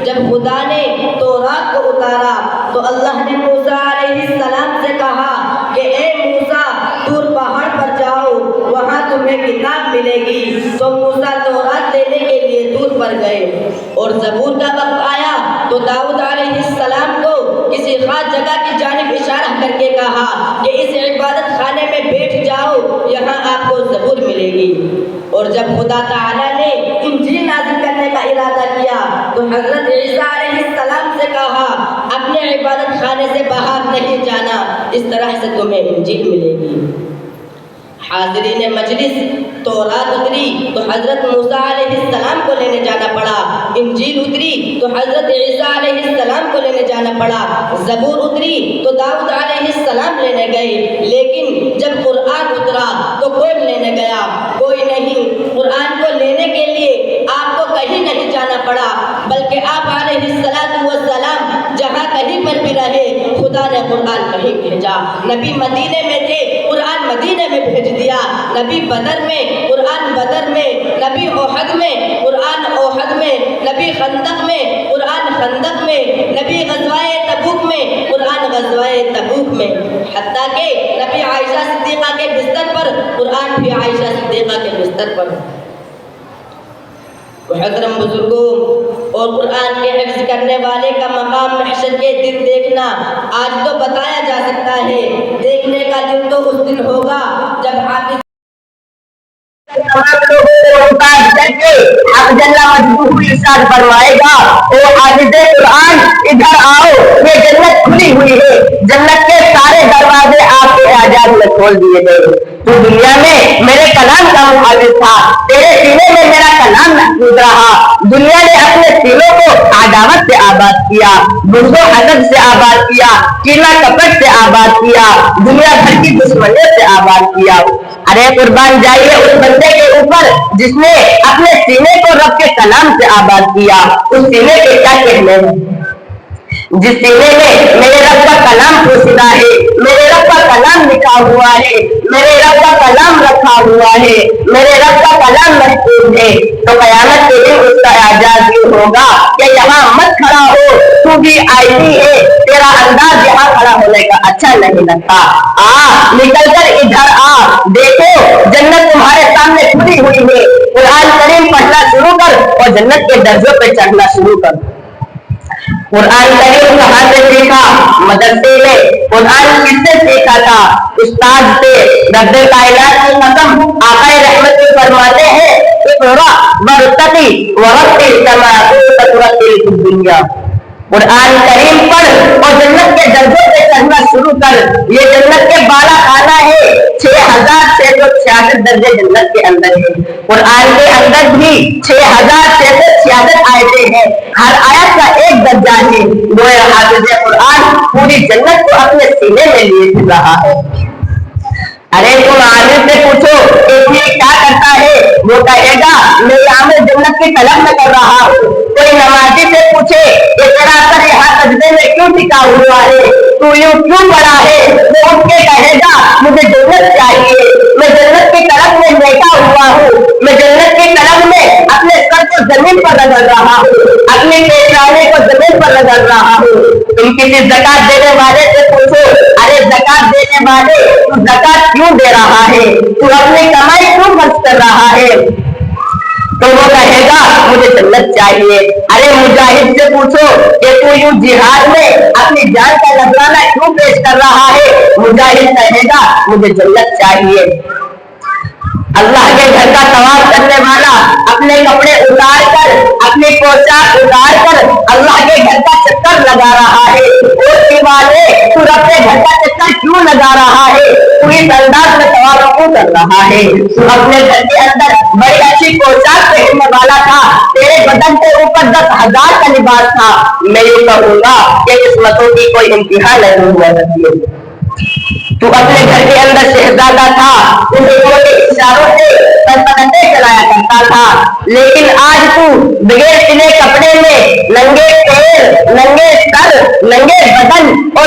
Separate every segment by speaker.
Speaker 1: جب خدا نے تورات کو اتارا تو اللہ نے موسیٰ علیہ السلام سے کہا کہ اے موسیٰ طور پہاڑ پر جاؤ، وہاں تمہیں کتاب ملے گی۔ تو موسیٰ تورات لینے کے لیے طور پر گئے، اور زبور کا وقت آیا تو داؤد علیہ السلام کو کسی خاص جگہ کی جانب اشارہ کر کے کہا کہ اس عبادت خانے میں بیٹھ جاؤ، یہاں آپ کو زبور ملے گی۔ اور جب خدا تعالیٰ نے انجیل نازل کرنے کا ارادہ کیا تو حضرت عیسیٰ علیہ السلام سے کہا اپنے عبادت خانے سے باہر نہیں جانا، اس طرح سے تمہیں انجیل ملے گی۔ حاضرین مجلس، تورات اتری تو حضرت موسیٰ علیہ السلام کو لینے جانا پڑا، انجیل اتری تو حضرت عیسیٰ علیہ السلام کو لینے جانا پڑا، زبور اتری تو داؤد علیہ السلام لینے گئے۔ لیکن جب قرآن اترا تو کون لینے گیا؟ کوئی نہیں۔ قرآن کو لینے کے لیے آپ کو کہیں نہیں جانا پڑا، بلکہ آپ علیہ السلام جہاں کہیں پر بھی رہے، خدا نے قرآن کہیں بھیجا۔ نبی مدینے میں تھے، قرآن مدینے میں بھیج دیا۔ نبی بدر میں، قرآن بدر میں، نبی احد میں، قرآن احد میں، نبی خندق میں، قرآن خندق میں، نبی غزوہ تبوک میں، قرآن غزوہ تبوک میں، حتیٰ کہ نبی عائشہ صدیقہ کے بستر پر، قرآن بھی عائشہ صدیقہ کے بستر پر۔ محترم بزرگوں، اور قرآن کے حفظ کرنے والے کا مقام محشر کے دن دیکھنا آج تو بتایا جا سکتا ہے، دیکھنے کا دن تو اس دن ہوگا جب حافظ تمام لوگوں کو اتار کر کے حق جل مجدہ ارشاد فرمائے گا، او حافظ قرآن ادھر آؤ، یہ جنت کھلی ہوئی ہے، جنت کے سارے دروازے آپ کے اعجاز میں کھول دیے گئے۔ تو دنیا میں میرے کلام کا محافظ تھا، تیرے سینے میں میرا کلام محفوظ رہا۔ دنیا نے اپنے سینوں کو عداوت سے آباد کیا، بغض و حسد سے آباد کیا، کینہ کپٹ سے آباد کیا، دنیا بھر کی دشمنیوں سے آباد کیا۔ ارے قربان جائیے اس بندے کے اوپر جس نے اپنے سینے کو رب کے کلام سے آباد کیا۔ اس سینے کے کیا کہنے ہیں؟ جس سینے میں میرے رب کا کلام پوشیدہ ہے، میرے رب کا کلام لکھا ہوا ہے، میرے رب کا کلام رکھا ہوا ہے، میرے رب کا کلام محفوظ ہے، تو قیامت کے دن اس کا اعجاز یہ ہوگا کہ یہاں مت کھڑا ہو، تو بھی آئی ہے، تیرا انداز یہاں کھڑا ہونے کا اچھا نہیں لگتا، نکل کر ادھر دیکھو جنت تمہارے سامنے کھلی ہوئی ہے، قرآن کریم پڑھنا شروع کر اور جنت کے درجوں پہ چڑھنا شروع کر۔ قرآن کریم کہاں سے سیکھا؟ مدرسے میں۔ قرآن کس سے سیکھا تھا؟ استاد سے۔ رب کائنات کی قسم، آقا رحمت فرماتے ہیں اقرأ وارتقی ورتل کما كنت ترتل في الدنيا۔ قرآن کریم پڑھ اور جنت کے درجوں پہ چڑھنا شروع کر۔ یہ جنت کے بالا خانہ ہے، 6666 درجے جنت کے اندر ہیں۔ قرآن کے اندر بھی 6666 آیتیں ہیں، ہر آیت کا ایک درجہ ہے۔ گویا حافظ قرآن پوری جنت کو اپنے سینے میں لیے پھر رہا ہے۔ ارے تم عالم سے پوچھو کہ کیا کرتا ہے، وہ کہے گا میں یہاں جنت کی طلب میں کر رہا ہوں۔ کوئی نمازی سے پوچھے کہ تیرا سر یہاں سجدے میں کیوں ٹکا ہوا ہے، تو یوں کیوں پڑا ہے، وہ اٹھ کے کہے گا مجھے جنت چاہیے، میں جنت کی طلب میں بیٹھا ہوا ہوں، میں جنت کی طلب میں اپنے سر کو زمین پر رگڑ رہا ہوں، اپنے پیشانے کو زمین پر رگڑ رہا ہوں۔ تم کسی زکات دینے والے سے پوچھو، ارے زکات دینے والے تو زکات کیوں دے رہا ہے، تو اپنی کمائی کیوں خرچ کر رہا ہے، تو وہ کہے گا مجھے جنت چاہیے۔ ارے مجاہد سے پوچھو کہ تو یوں جہاد میں اپنی جان کا نذرانہ کیوں پیش کر رہا ہے، مجاہد کہے گا مجھے جنت چاہیے۔ اللہ کے گھر کا طواف کرنے والا اپنے کپڑے اتار کر، اپنی پوشاک اتار کر اللہ کے گھر کا چکر لگا رہا ہے، تو اپنے گھر کا چکر کیوں لگا رہا ہے، تو اس انداز میں طواف کیوں کر رہا ہے، تو اپنے گھر کے اندر بڑی اچھی پوشاک پہننے والا تھا، تیرے بدن کے اوپر 10,000 کا لباس تھا، میں یہ کہوں گا کہ قسمتوں کی کوئی انتہا نہیں ہوا کرتی ہے۔ تو اپنے گھر کے اندر شہزادہ تھا، انگلیوں کے اشاروں سے سلطنتیں چلایا کرتا تھا، لیکن آج تو بغیر سلے کپڑے میں ننگے پیر، ننگے سر، ننگے بدن اور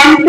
Speaker 2: MP